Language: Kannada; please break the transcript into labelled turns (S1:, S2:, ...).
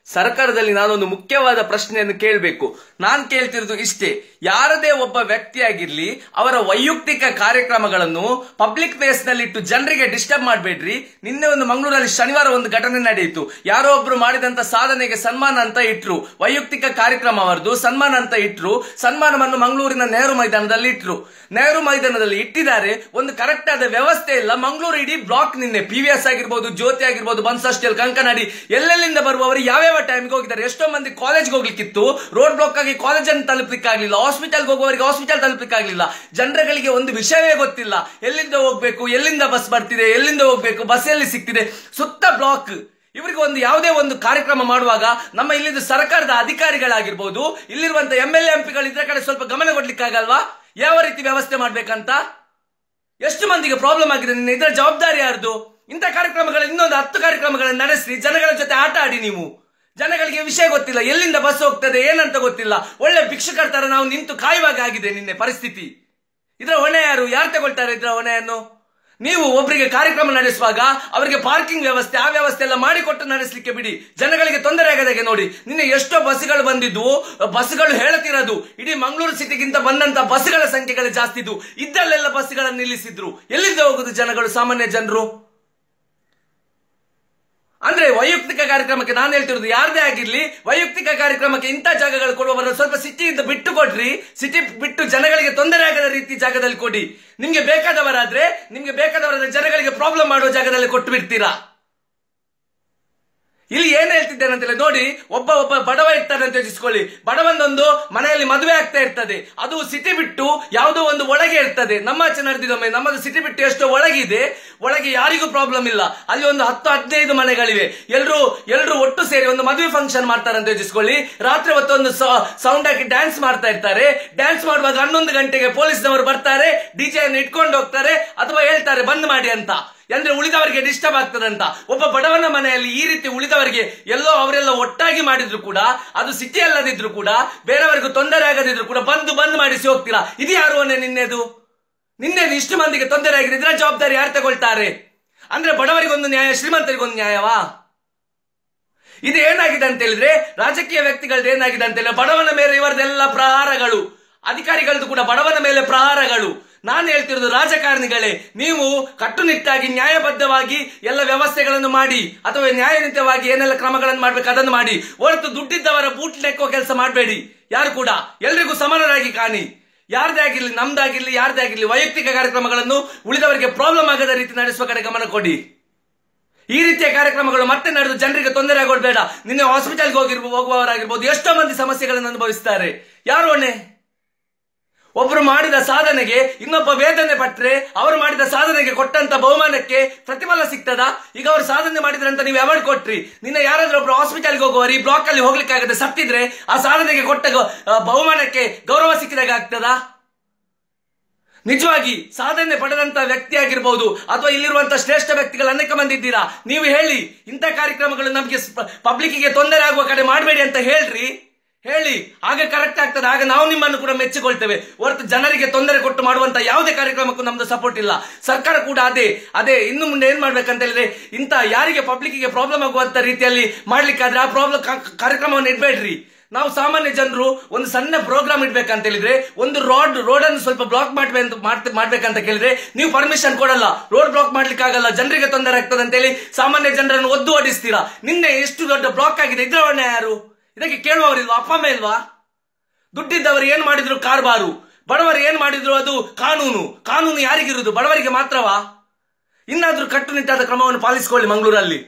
S1: ಸರ್ಕಾರದಲ್ಲಿ ನಾನೊಂದು ಮುಖ್ಯವಾದ ಪ್ರಶ್ನೆಯನ್ನು ಕೇಳಬೇಕು. ನಾನು ಕೇಳ್ತಿರೋದು ಇಷ್ಟೇ, ಯಾರದೇ ಒಬ್ಬ ವ್ಯಕ್ತಿಯಾಗಿರ್ಲಿ ಅವರ ವೈಯಕ್ತಿಕ ಕಾರ್ಯಕ್ರಮಗಳನ್ನು ಪಬ್ಲಿಕ್ ಪ್ಲೇಸ್ ನಲ್ಲಿ ಇಟ್ಟು ಜನರಿಗೆ ಡಿಸ್ಟರ್ಬ್ ಮಾಡಬೇಡ್ರಿ. ನಿನ್ನೆ ಒಂದು ಮಂಗಳೂರಲ್ಲಿ ಶನಿವಾರ ಒಂದು ಘಟನೆ ನಡೆಯಿತು. ಯಾರೋ ಒಬ್ರು ಮಾಡಿದಂತ ಸಾಧನೆಗೆ ಸನ್ಮಾನ ಅಂತ ಇಟ್ರು, ವೈಯಕ್ತಿಕ ಕಾರ್ಯಕ್ರಮ ಅವರದು ಸನ್ಮಾನ ಅಂತ ಇಟ್ರು. ಸನ್ಮಾನವನ್ನು ಮಂಗಳೂರಿನ ನೆಹರು ಮೈದಾನದಲ್ಲಿ ಇಟ್ರು. ನೆಹರು ಮೈದಾನದಲ್ಲಿ ಇಟ್ಟಿದ್ದಾರೆ, ಒಂದು ಕರೆಕ್ಟ್ ಆದ ವ್ಯವಸ್ಥೆ ಇಲ್ಲ. ಮಂಗಳೂರು ಇಡೀ ಬ್ಲಾಕ್ ನಿನ್ನೆ PVS ಆಗಿರ್ಬೋದು, ಜ್ಯೋತಿ ಆಗಿರ್ಬೋದು, ಬನ್ಸ್ ಹಾಸ್ಟೆಲ್, ಕಂಕನಾಡಿ ಎಲ್ಲೆಲ್ಲಿಂದ ಬರುವವರು ಯಾವ್ಯಾವ ಟೈಮ್ಗೆ ಹೋಗಿದ್ದಾರೆ. ಎಷ್ಟೋ ಮಂದಿ ಕಾಲೇಜ್ಗೆ ಹೋಗ್ಲಿಕ್ಕಿತ್ತು, ರೋಡ್ ಬ್ಲಾಕ್ ಆಗಿ ಕಾಲೇಜ್ ಅನ್ನು ತಲುಪಲಿಕ್ಕೆ ಆಗ್ಲಿಲ್ಲ. ಹಾಸ್ಪಿಟಲ್ಗೆ ಹೋಗುವವರಿಗೆ ಹಾಸ್ಪಿಟಲ್ ತಲುಪಲಿಕ್ಕೆ ಆಗ್ಲಿಲ್ಲ. ಜನರುಗಳಿಗೆ ಒಂದು ವಿಷಯವೇ ಗೊತ್ತಿಲ್ಲ, ಎಲ್ಲಿಂದ ಹೋಗ್ಬೇಕು, ಎಲ್ಲಿಂದ ಬಸ್ ಬರ್ತಿದೆ, ಎಲ್ಲಿಂದ ಹೋಗ್ಬೇಕು, ಬಸ್ ಎಲ್ಲಿ ಸಿಗ್ತಿದೆ, ಸುತ್ತ ಬ್ಲಾಕ್. ಇವರಿಗೆ ಒಂದು ಯಾವುದೇ ಒಂದು ಕಾರ್ಯಕ್ರಮ ಮಾಡುವಾಗ ನಮ್ಮ ಇಲ್ಲಿದ್ದು ಸರ್ಕಾರದ ಅಧಿಕಾರಿಗಳಾಗಿರ್ಬೋದು, ಇಲ್ಲಿರುವಂತ MLA MP ಇದ್ರ ಕಡೆ ಸ್ವಲ್ಪ ಗಮನ ಕೊಡ್ಲಿಕ್ಕಾಗಲ್ವಾ? ಯಾವ ರೀತಿ ವ್ಯವಸ್ಥೆ ಮಾಡ್ಬೇಕಂತ. ಎಷ್ಟು ಮಂದಿಗೆ ಪ್ರಾಬ್ಲಮ್ ಆಗಿದೆ, ನಿನ್ನೆ ಇದರ ಜವಾಬ್ದಾರಿ ಯಾರ್ದು? ಇಂಥ ಕಾರ್ಯಕ್ರಮಗಳ ಇನ್ನೊಂದು 10 ಕಾರ್ಯಕ್ರಮಗಳನ್ನು ನಡೆಸಿ ಜನಗಳ ಜೊತೆ ಆಟ ಆಡಿ. ನೀವು ಜನಗಳಿಗೆ ವಿಷಯ ಗೊತ್ತಿಲ್ಲ, ಎಲ್ಲಿಂದ ಬಸ್ ಹೋಗ್ತದೆ ಏನಂತ ಗೊತ್ತಿಲ್ಲ. ಒಳ್ಳೆ ಭಿಕ್ಷುಕರ ತರ ನಾವು ನಿಂತು ಕಾಯುವಾಗ ಆಗಿದೆ ನಿನ್ನೆ ಪರಿಸ್ಥಿತಿ. ಇದರ ಹೊಣೆ ಯಾರು? ಯಾರು ತಗೊಳ್ತಾರೆ ಇದರ ಹೊಣೆಯನ್ನು? ನೀವು ಒಬ್ಬರಿಗೆ ಕಾರ್ಯಕ್ರಮ ನಡೆಸುವಾಗ ಅವರಿಗೆ ಪಾರ್ಕಿಂಗ್ ವ್ಯವಸ್ಥೆ, ಆ ವ್ಯವಸ್ಥೆ ಎಲ್ಲ ಮಾಡಿಕೊಟ್ಟು ನಡೆಸಲಿಕ್ಕೆ ಬಿಡಿ, ಜನಗಳಿಗೆ ತೊಂದರೆ ಆಗದಾಗೆ ನೋಡಿ. ನಿನ್ನೆ ಎಷ್ಟೋ ಬಸ್ಗಳು ಬಂದಿದ್ವು, ಬಸ್ಗಳು ಹೇಳುತ್ತಿರೋದು ಇಡೀ ಮಂಗಳೂರು ಸಿಟಿಗಿಂತ ಬಂದಂತ ಬಸ್ಗಳ ಸಂಖ್ಯೆಗಳು ಜಾಸ್ತಿ ಇದ್ವು. ಇದ್ದಲ್ಲೆಲ್ಲ ಬಸ್ಗಳನ್ನು ನಿಲ್ಲಿಸಿದ್ರು. ಎಲ್ಲಿಂದ ಹೋಗುದು ಜನಗಳು, ಸಾಮಾನ್ಯ ಜನರು? ಅಂದ್ರೆ ವೈಯಕ್ತಿಕ ಕಾರ್ಯಕ್ರಮಕ್ಕೆ ನಾನು ಹೇಳ್ತಿರೋದು, ಯಾರದೇ ಆಗಿರ್ಲಿ ವೈಯಕ್ತಿಕ ಕಾರ್ಯಕ್ರಮಕ್ಕೆ ಇಂಥ ಜಾಗಗಳು ಕೊಡುವವರು ಸ್ವಲ್ಪ ಸಿಟಿಯಿಂದ ಬಿಟ್ಟು ಕೊಡ್ರಿ. ಸಿಟಿ ಬಿಟ್ಟು ಜನಗಳಿಗೆ ತೊಂದರೆ ಆಗದ ರೀತಿ ಜಾಗದಲ್ಲಿ ಕೊಡಿ. ನಿಮ್ಗೆ ಬೇಕಾದವರಾದ್ರೆ ಜನಗಳಿಗೆ ಪ್ರಾಬ್ಲಮ್ ಮಾಡುವ ಜಾಗದಲ್ಲಿ ಕೊಟ್ಟು ಬಿಡ್ತೀರಾ. ಇಲ್ಲಿ ಏನ್ ಹೇಳ್ತಿದ್ದೇನೆ ಅಂತೇಳಿ ನೋಡಿ, ಒಬ್ಬ ಬಡವ ಇರ್ತಾನೆ ಅಂತ ಯೋಚಿಸ್ಕೊಳ್ಳಿ. ಬಡವನೊಂದು ಮನೆಯಲ್ಲಿ ಮದುವೆ ಆಗ್ತಾ ಇರ್ತದೆ, ಅದು ಸಿಟಿ ಬಿಟ್ಟು ಯಾವುದೋ ಒಂದು ಒಳಗೆ ಇರ್ತದೆ. ನಮ್ಮ ಆಚೆ ನಡೆದಿದ್ದೊಮ್ಮೆ, ನಮ್ಮದು ಸಿಟಿ ಬಿಟ್ಟು ಎಷ್ಟೋ ಒಳಗಿದೆ, ಒಳಗೆ ಯಾರಿಗೂ ಪ್ರಾಬ್ಲಮ್ ಇಲ್ಲ. ಅಲ್ಲಿ ಒಂದು 10-15 ಮನೆಗಳಿವೆ. ಎಲ್ರು ಒಟ್ಟು ಸೇರಿ ಒಂದು ಮದುವೆ ಫಂಕ್ಷನ್ ಮಾಡ್ತಾರೆ ಅಂತ ಯೋಚಿಸ್ಕೊಳ್ಳಿ. ರಾತ್ರಿ ಹೊತ್ತು ಒಂದು ಸೌಂಡ್ ಹಾಕಿ ಡ್ಯಾನ್ಸ್ ಮಾಡ್ತಾ ಇರ್ತಾರೆ. ಡ್ಯಾನ್ಸ್ ಮಾಡುವಾಗ 11 ಗಂಟೆಗೆ ಪೊಲೀಸ್ನವರು ಬರ್ತಾರೆ, DJ ಅನ್ನು ಇಟ್ಕೊಂಡು ಹೋಗ್ತಾರೆ, ಅಥವಾ ಹೇಳ್ತಾರೆ ಬಂದ್ ಮಾಡಿ ಅಂತ. ಅಂದ್ರೆ ಉಳಿದವರಿಗೆ ಡಿಸ್ಟರ್ಬ್ ಆಗ್ತದಂತ. ಒಬ್ಬ ಬಡವನ ಮನೆಯಲ್ಲಿ ಈ ರೀತಿ ಉಳಿದವರಿಗೆ ಎಲ್ಲೋ ಅವರೆಲ್ಲ ಒಟ್ಟಾಗಿ ಮಾಡಿದ್ರು ಕೂಡ, ಅದು ಸಿಟಿ ಅಲ್ಲದಿದ್ರು ಕೂಡ, ಬೇರೆಯವರಿಗೂ ತೊಂದರೆ ಆಗದಿದ್ರು ಕೂಡ ಬಂದ್ ಮಾಡಿಸಿ ಹೋಗ್ತೀರಾ. ಇದು ಯಾರು ಹೊಣೆ? ನಿನ್ನೆದು ಇಷ್ಟು ಮಂದಿಗೆ ತೊಂದರೆ ಆಗಿದೆ, ಇದರ ಜವಾಬ್ದಾರಿ ಯಾರು ತಗೊಳ್ತಾರೆ? ಅಂದ್ರೆ ಬಡವರಿಗೊಂದು ನ್ಯಾಯ, ಶ್ರೀಮಂತರಿಗೊಂದು ನ್ಯಾಯವಾ? ಇದು ಏನಾಗಿದೆ ಅಂತ ಹೇಳಿದ್ರೆ, ರಾಜಕೀಯ ವ್ಯಕ್ತಿಗಳದ್ದು ಏನಾಗಿದೆ ಅಂತ ಹೇಳಿದ್ರೆ, ಬಡವನ ಮೇಲೆ ಇವರದೆಲ್ಲ ಪ್ರಹಾರಗಳು, ಅಧಿಕಾರಿಗಳದ್ದು ಕೂಡ ಬಡವನ ಮೇಲೆ ಪ್ರಹಾರಗಳು. ನಾನು ಹೇಳ್ತಿರೋದು, ರಾಜಕಾರಣಿಗಳೇ, ನೀವು ಕಟ್ಟುನಿಟ್ಟಾಗಿ ನ್ಯಾಯಬದ್ಧವಾಗಿ ಎಲ್ಲ ವ್ಯವಸ್ಥೆಗಳನ್ನು ಮಾಡಿ, ಅಥವಾ ನ್ಯಾಯಯುತವಾಗಿ ಏನೆಲ್ಲ ಕ್ರಮಗಳನ್ನು ಮಾಡ್ಬೇಕು ಅದನ್ನು ಮಾಡಿ. ಹೊರತು ದುಡ್ಡಿದ್ದವರ ಬೂಟ್ ನೆಕ್ಕೋ ಕೆಲಸ ಮಾಡಬೇಡಿ. ಯಾರು ಕೂಡ ಎಲ್ರಿಗೂ ಸಮಾನರಾಗಿ ಕಾಣಿ. ಯಾರದೇ ಆಗಿರ್ಲಿ, ನಮ್ದಾಗಿರ್ಲಿ, ಯಾರದೇ ಆಗಿರ್ಲಿ, ವೈಯಕ್ತಿಕ ಕಾರ್ಯಕ್ರಮಗಳನ್ನು ಉಳಿದವರಿಗೆ ಪ್ರಾಬ್ಲಮ್ ಆಗದ ರೀತಿ ನಡೆಸುವ ಕಡೆ ಗಮನ ಕೊಡಿ. ಈ ರೀತಿಯ ಕಾರ್ಯಕ್ರಮಗಳು ಮತ್ತೆ ನಡೆದು ಜನರಿಗೆ ತೊಂದರೆ ಆಗೋಡ್ಬೇಡ. ನಿನ್ನೆ ಹಾಸ್ಪಿಟಲ್ಗೆ ಹೋಗುವವರಾಗಿರ್ಬೋದು, ಎಷ್ಟೋ ಮಂದಿ ಸಮಸ್ಯೆಗಳನ್ನು ಅನುಭವಿಸ್ತಾರೆ. ಯಾರು ಹೊಣೆ? ಒಬ್ರು ಮಾಡಿದ ಸಾಧನೆಗೆ ಇನ್ನೊಬ್ಬ ವೇದನೆ ಪಟ್ರೆ, ಅವರು ಮಾಡಿದ ಸಾಧನೆಗೆ ಕೊಟ್ಟಂತ ಬಹುಮಾನಕ್ಕೆ ಪ್ರತಿಫಲ ಸಿಗ್ತದ? ಈಗ ಅವರು ಸಾಧನೆ ಮಾಡಿದ್ರಂತ ನೀವು ಅವಾರ್ಡ್ ಕೊಟ್ರಿ, ನಿನ್ನೆ ಯಾರಾದ್ರೂ ಒಬ್ರು ಹಾಸ್ಪಿಟಲ್ಗೆ ಹೋಗುವವರು ಈ ಬ್ಲಾಕ್ ಅಲ್ಲಿ ಹೋಗ್ಲಿಕ್ಕೆ ಆಗದೆ ಸತ್ತಿದ್ರೆ ಆ ಸಾಧನೆಗೆ ಕೊಟ್ಟ ಬಹುಮಾನಕ್ಕೆ ಗೌರವ ಸಿಕ್ಕಿದಾಗ ಆಗ್ತದ? ನಿಜವಾಗಿ ಸಾಧನೆ ಪಡೆದಂತ ವ್ಯಕ್ತಿ ಆಗಿರ್ಬೋದು, ಅಥವಾ ಇಲ್ಲಿರುವಂತಹ ಶ್ರೇಷ್ಠ ವ್ಯಕ್ತಿಗಳು ಅನೇಕ ಮಂದಿ ಇದ್ದೀರಾ, ನೀವು ಹೇಳಿ ಇಂಥ ಕಾರ್ಯಕ್ರಮಗಳು ನಮಗೆ ಪಬ್ಲಿಕ್ಗೆ ತೊಂದರೆ ಆಗುವ ಕಡೆ ಮಾಡಬೇಡಿ ಅಂತ ಹೇಳಿ. ಆಗ ಕರೆಕ್ಟ್ ಆಗ್ತದೆ. ಆಗ ನಾವು ನಿಮ್ಮನ್ನು ಕೂಡ ಮೆಚ್ಚಿಕೊಳ್ತೇವೆ. ಹೊರತು ಜನರಿಗೆ ತೊಂದರೆ ಕೊಟ್ಟು ಮಾಡುವಂತ ಯಾವುದೇ ಕಾರ್ಯಕ್ರಮಕ್ಕೂ ನಮ್ದು ಸಪೋರ್ಟ್ ಇಲ್ಲ. ಸರ್ಕಾರ ಕೂಡ ಅದೇ ಇನ್ನು ಮುಂದೆ ಏನ್ ಮಾಡ್ಬೇಕಂತ ಹೇಳಿದ್ರೆ, ಇಂಥ ಯಾರಿಗೆ ಪಬ್ಲಿಕ್ಗೆ ಪ್ರಾಬ್ಲಮ್ ಆಗುವಂತ ರೀತಿಯಲ್ಲಿ ಮಾಡ್ಲಿಕ್ಕಾದ್ರೆ ಆ ಪ್ರಾಬ್ಲಮ್ ಕಾರ್ಯಕ್ರಮವನ್ನು ಇಡ್ಬೇಡ್ರಿ. ನಾವು ಸಾಮಾನ್ಯ ಜನರು ಒಂದು ಸಣ್ಣ ಪ್ರೋಗ್ರಾಮ್ ಇಡ್ಬೇಕಂತ ಹೇಳಿದ್ರೆ, ಒಂದು ರೋಡ್ ಅನ್ನು ಸ್ವಲ್ಪ ಬ್ಲಾಕ್ ಮಾಡ್ಬೇಕಂತ ಕೇಳಿದ್ರೆ ನೀವು ಪರ್ಮಿಷನ್ ಕೊಡಲ್ಲ. ರೋಡ್ ಬ್ಲಾಕ್ ಮಾಡ್ಲಿಕ್ಕೆ ಆಗಲ್ಲ, ಜನರಿಗೆ ತೊಂದರೆ ಆಗ್ತದೆ ಅಂತ ಹೇಳಿ ಸಾಮಾನ್ಯ ಜನರನ್ನು ಒದ್ದು ಓಡಿಸ್ತೀರಾ. ನಿನ್ನೆ ಎಷ್ಟು ದೊಡ್ಡ ಬ್ಲಾಕ್ ಆಗಿದೆ, ಇದ್ರ ಹೊಣೆ ಯಾರು? ಇದಕ್ಕೆ ಕೇಳುವವರಿಲ್ವಾ? ಅಪ್ಪ ಅಮ್ಮ ಇಲ್ವಾ? ದುಡ್ಡಿದ್ದವರು ಏನ್ ಮಾಡಿದ್ರು ಕಾರ್ಬಾರು, ಬಡವರು ಏನ್ ಮಾಡಿದ್ರು ಅದು ಕಾನೂನು ಯಾರಿಗಿರುವುದು? ಬಡವರಿಗೆ ಮಾತ್ರವಾ? ಇನ್ನಾದ್ರೂ ಕಟ್ಟುನಿಟ್ಟಾದ ಕ್ರಮವನ್ನು ಪಾಲಿಸಿಕೊಳ್ಳಿ ಮಂಗಳೂರಲ್ಲಿ.